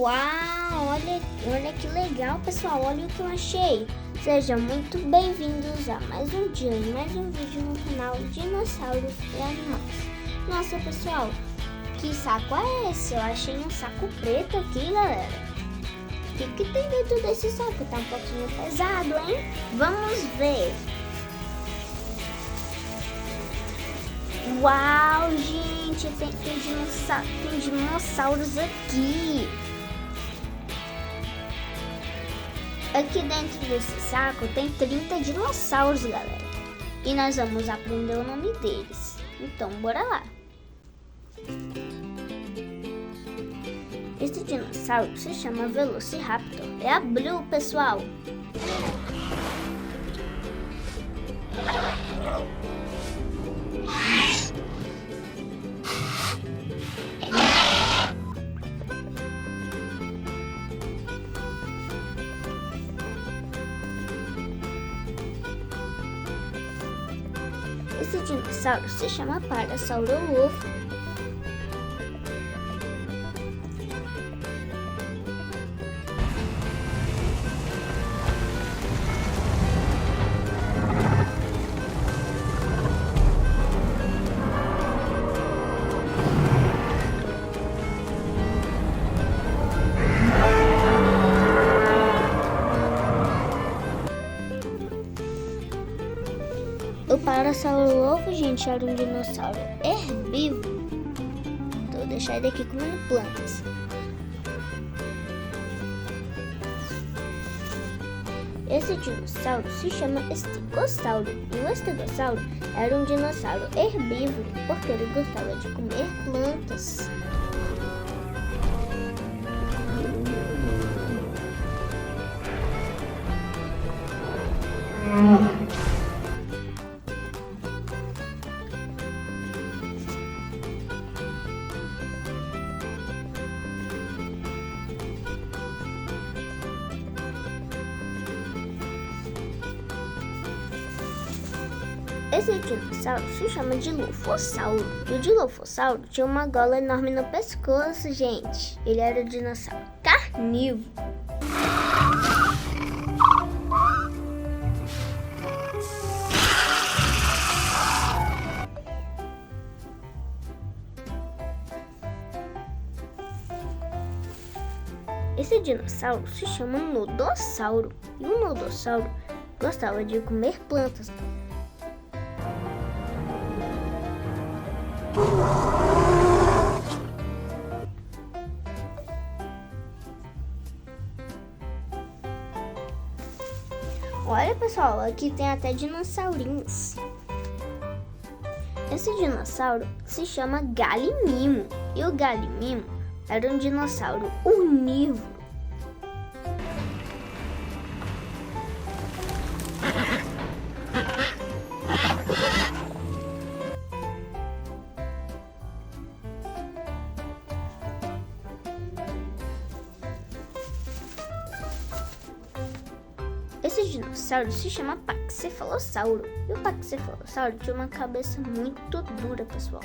Uau, olha que legal, pessoal, olha o que eu achei. Sejam muito bem-vindos a mais um dia e mais um vídeo no canal Dinossauros e Animais. Nossa, pessoal, que saco é esse? Eu achei um saco preto aqui, galera. O que tem dentro desse saco? Tá um pouquinho pesado, hein? Vamos ver. Uau, gente, tem dinossauros aqui. Aqui dentro desse saco tem 30 dinossauros, galera. E nós vamos aprender o nome deles. Então, bora lá. Esse dinossauro se chama Velociraptor. É a Blue, pessoal. Esse dinossauro se chama Parasaurolophus. O Parasaurolophus, gente, era um dinossauro herbívoro. Então vou deixar ele aqui comendo plantas. Esse dinossauro se chama Estegossauro. E o Estegossauro era um dinossauro herbívoro porque ele gostava de comer plantas. Esse dinossauro se chama Dilophosauro. E o Dilophosauro tinha uma gola enorme no pescoço, gente. Ele era um dinossauro carnívoro. Esse dinossauro se chama Nodossauro. E o Nodossauro gostava de comer plantas. Olha, pessoal, aqui tem até dinossaurinhos. Esse dinossauro se chama Galimimo. E o Galimimo era um dinossauro onívoro. Esse dinossauro se chama Paxcephalossauro. E o Paxcephalossauro tinha uma cabeça muito dura, pessoal.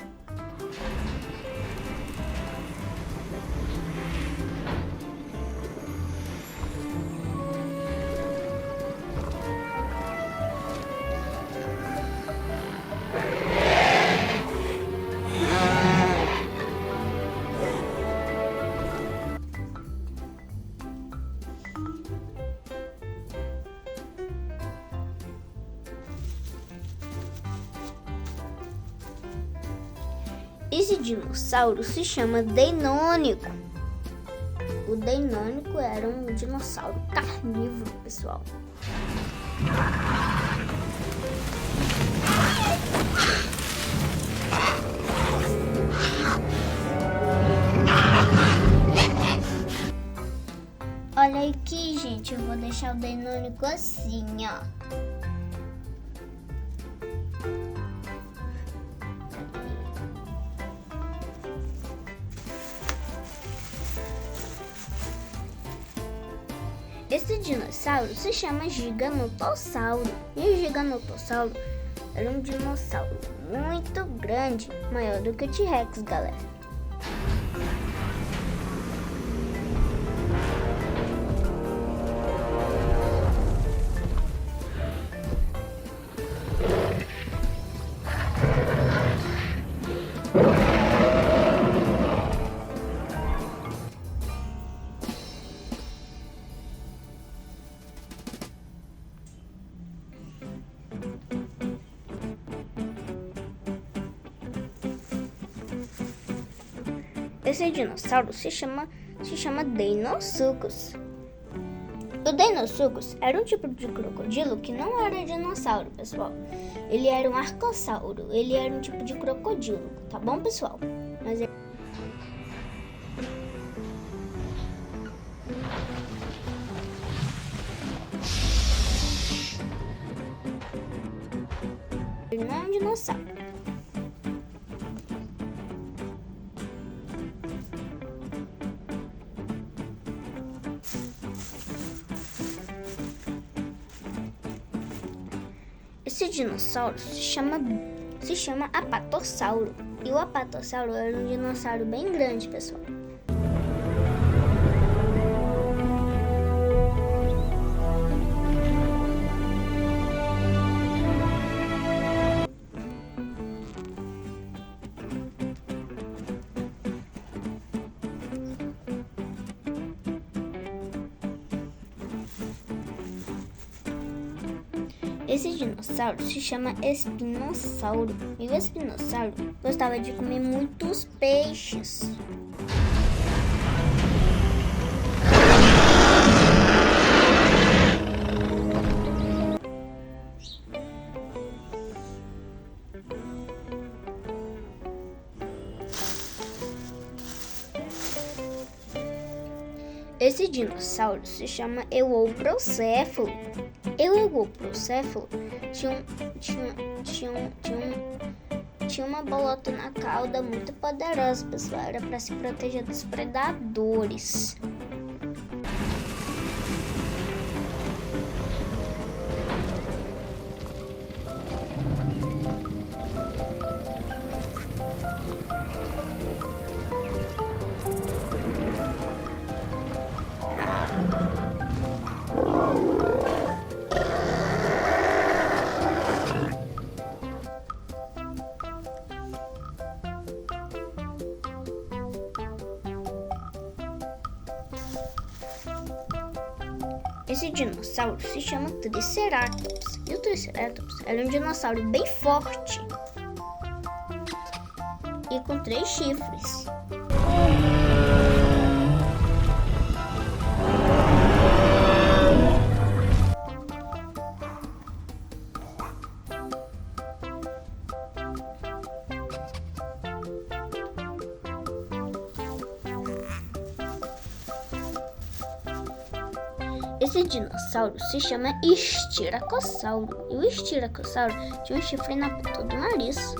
Esse dinossauro se chama Deinonychus. O Deinonychus era um dinossauro carnívoro, pessoal. Olha aqui, gente, eu vou deixar o Deinonychus assim, ó. Esse dinossauro se chama Giganotossauro. E o Giganotossauro era um dinossauro muito grande, maior do que o T-Rex, galera. Esse dinossauro se chama Deinosuchus. O Deinosuchus era um tipo de crocodilo que não era dinossauro, pessoal. Ele era um arcossauro. Ele era um tipo de crocodilo, tá bom, pessoal? Mas ele não é um dinossauro. Esse dinossauro se chama Apatossauro. E o Apatossauro era um dinossauro bem grande, pessoal. Esse dinossauro se chama espinossauro. E o espinossauro gostava de comer muitos peixes. Esse dinossauro se chama Euoprocéfalo. O Euoprocéfalo tinha uma bolota na cauda muito poderosa, pessoal. Era para se proteger dos predadores. Esse dinossauro se chama Triceratops. E o Triceratops era um dinossauro bem forte e com 3 chifres. Esse dinossauro se chama Estiracossauro. E o Estiracossauro tinha um chifre na ponta do nariz.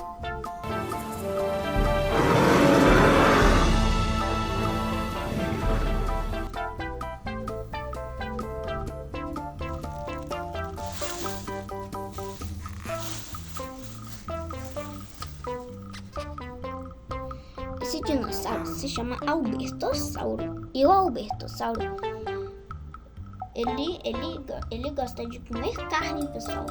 Esse dinossauro se chama Albertossauro. E o Albertossauro Ele gosta de comer carne, pessoal.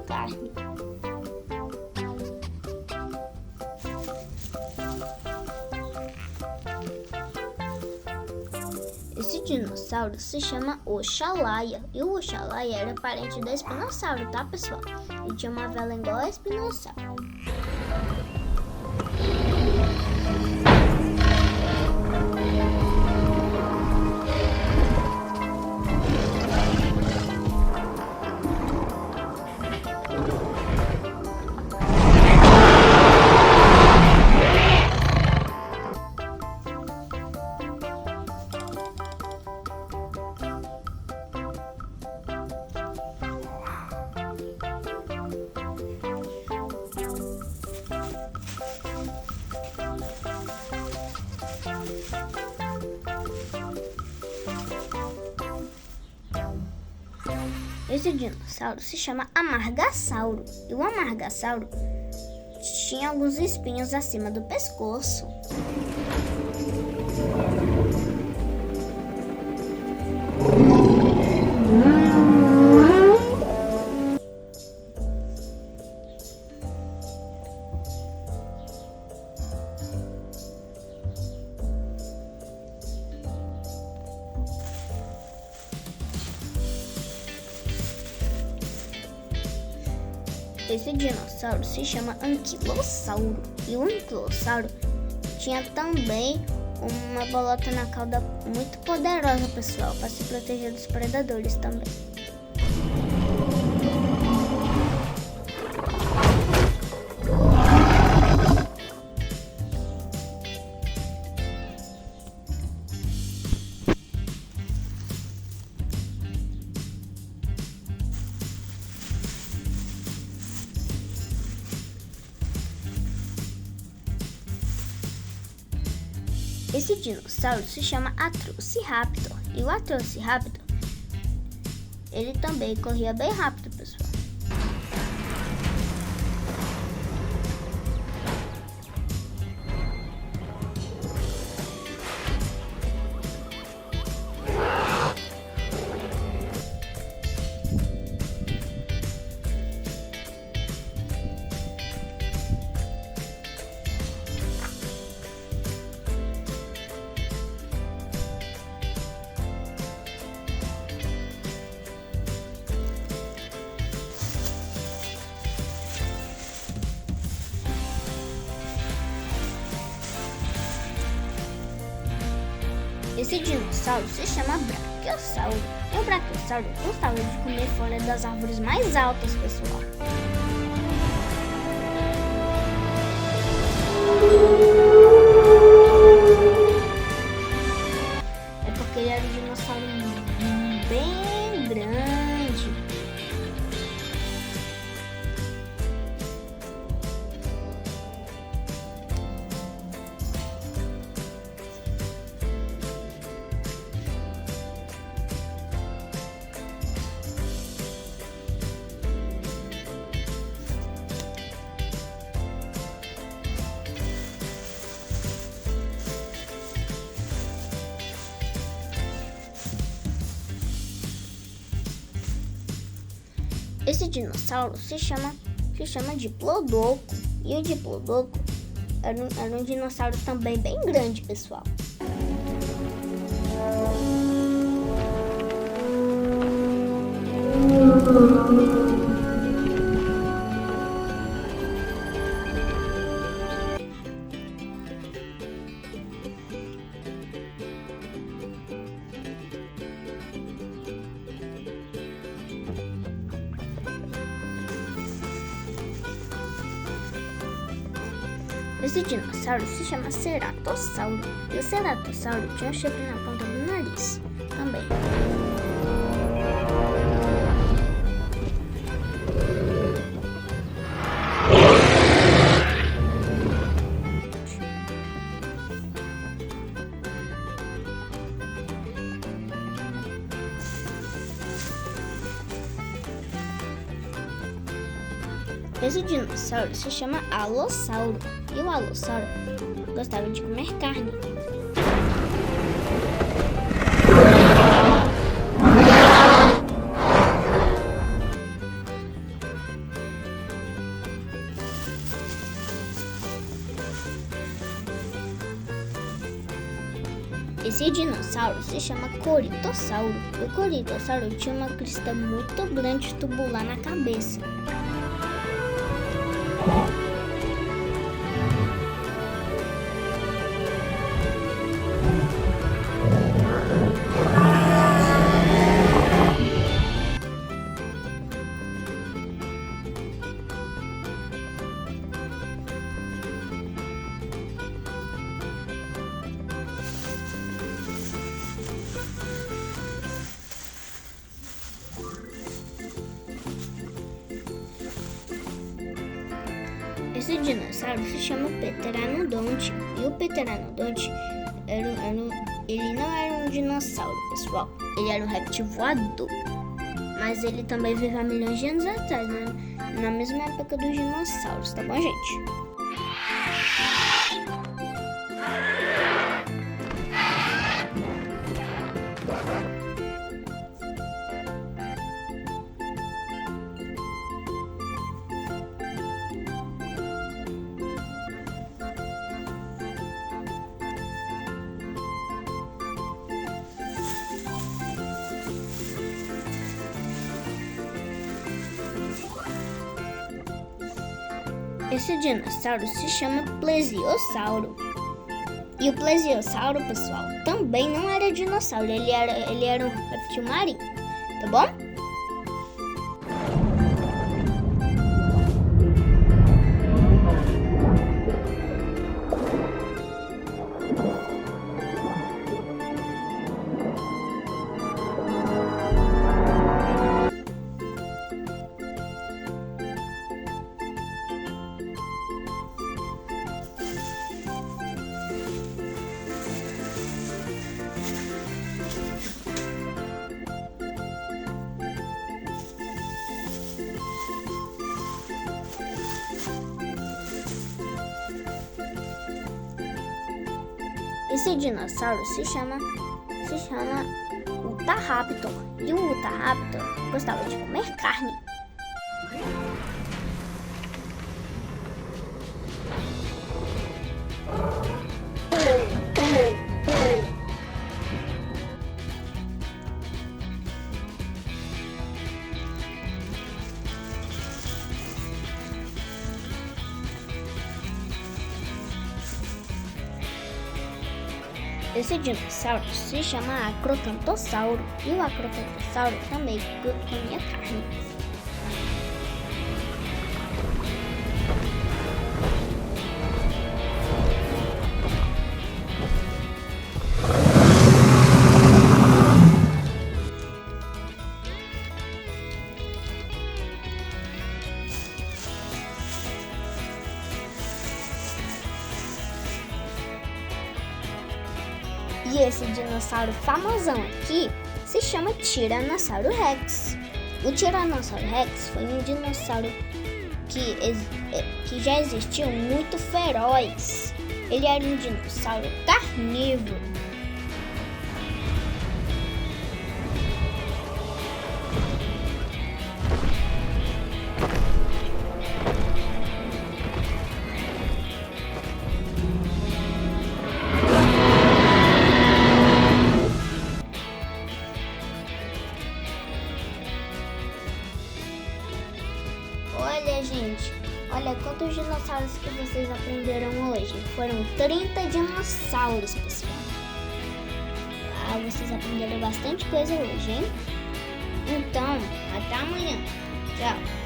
Carne. Esse dinossauro se chama Oxalaia. E o Oxalaia era parente do espinossauro, tá, pessoal? Ele tinha uma vela igual a espinossauro. Esse dinossauro se chama Amargasauro. E o Amargasauro tinha alguns espinhos acima do pescoço. Esse dinossauro se chama anquilossauro. E o anquilossauro tinha também uma bolota na cauda muito poderosa, pessoal, para se proteger dos predadores também. Esse dinossauro se chama Atrociraptor. E o Atrociraptor, ele também corria bem rápido, pessoal. Esse dinossauro se chama Brachiosauro. E o Brachiosauro gostava de comer folha das árvores mais altas, pessoal. É porque ele era um dinossauro bem grande. Esse dinossauro se chama Diplodocus. E o Diplodocus era um dinossauro também bem grande, pessoal. Esse dinossauro se chama Ceratossauro. E o Ceratossauro tinha um chifre na ponta do nariz também. Esse dinossauro se chama Alossauro. E o Alossauro gostava de comer carne. Esse dinossauro se chama Corytossauro. E o Corytossauro tinha uma crista muito grande tubular na cabeça. Esse dinossauro se chama Pteranodonte. E o Pteranodonte ele não era um dinossauro, pessoal. Ele era um réptil voador. Mas ele também viveu há milhões de anos atrás, né? Na mesma época dos dinossauros, tá bom, gente? Esse dinossauro se chama plesiosauro. E o plesiosauro, pessoal, também não era dinossauro, ele era um réptil marinho, tá bom? Esse dinossauro se chama Utahraptor. E o Utahraptor gostava de comer carne. Esse dinossauro se chama Acrocantossauro e o Acrocantossauro também comia carne. E esse dinossauro famosão aqui se chama Tiranossauro Rex. O Tiranossauro Rex foi um dinossauro que já existiu muito feroz. Ele era um dinossauro carnívoro. Olha, gente, olha quantos dinossauros que vocês aprenderam hoje. Foram 30 dinossauros, pessoal. Ah, vocês aprenderam bastante coisa hoje, hein? Então, até amanhã. Tchau.